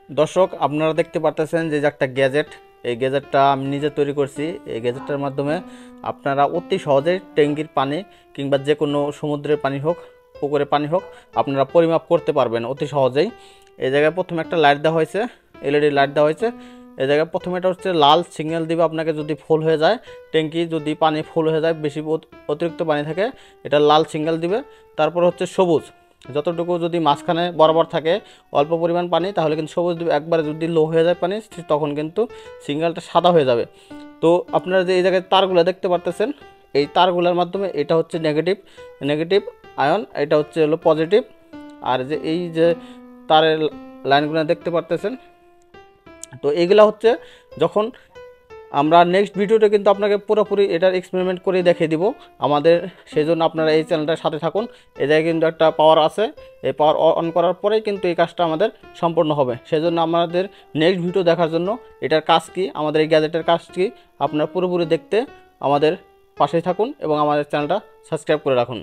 দর্শক আপনারা দেখতে পারতেছেন যে একটা গ্যাজেট, এই গ্যাজেটটা আমি নিজে তৈরি করছি। এই গ্যাজেটটার মাধ্যমে আপনারা অতি সহজে ট্যাঙ্কির পানি কিংবা যে কোনো সমুদ্রের পানি হোক, পুকুরের পানি হোক, আপনারা পরিমাপ করতে পারবেন অতি সহজেই। এই জায়গায় প্রথমে একটা লাইট দেওয়া হয়েছে, এলইডি লাইট দেওয়া হয়েছে। এই জায়গায় প্রথমে এটা হচ্ছে লাল সিগন্যাল দিবে আপনাকে, যদি ফুল হয়ে যায় ট্যাঙ্কি, যদি পানি ফুল হয়ে যায়, বেশি অতিরিক্ত পানি থাকে, এটা লাল সিগন্যাল দিবে। তারপর হচ্ছে সবুজ, যতটুকু যদি মাঝখানে বরাবর থাকে অল্প পরিমাণ পানি, তাহলে কিন্তু সবুজ দিবে। একবারে যদি লো হয়ে যায় পানি, তখন কিন্তু সিগন্যালটা সাদা হয়ে যাবে। তো আপনারা যে এই জায়গায় তারগুলো দেখতে পারতেছেন, এই তারগুলোর মাধ্যমে এটা হচ্ছে নেগেটিভ নেগেটিভ আয়ন, এটা হচ্ছে হলো পজিটিভ। আর যে এই যে তারের লাইনগুলো দেখতে পারতেছেন, তো এগুলা হচ্ছে যখন আমরা নেক্সট ভিডিওতে কিন্তু আপনাকে পুরোপুরি এটার এক্সপেরিমেন্ট করে দেখিয়ে দিব আমাদের। সেই জন্য আপনারা এই চ্যানেলটার সাথে থাকুন। এই জায়গায় কিন্তু একটা পাওয়ার আছে, এই পাওয়ার অন করার পরেই কিন্তু এই কাজটা আমাদের সম্পূর্ণ হবে। সেই জন্য আমাদের নেক্সট ভিডিও দেখার জন্য এটার কাজ কি, আমাদের এই গ্যাজেটের কাজ কি, আপনারা পুরোপুরি দেখতে আমাদের পাশেই থাকুন এবং আমাদের চ্যানেলটা সাবস্ক্রাইব করে রাখুন।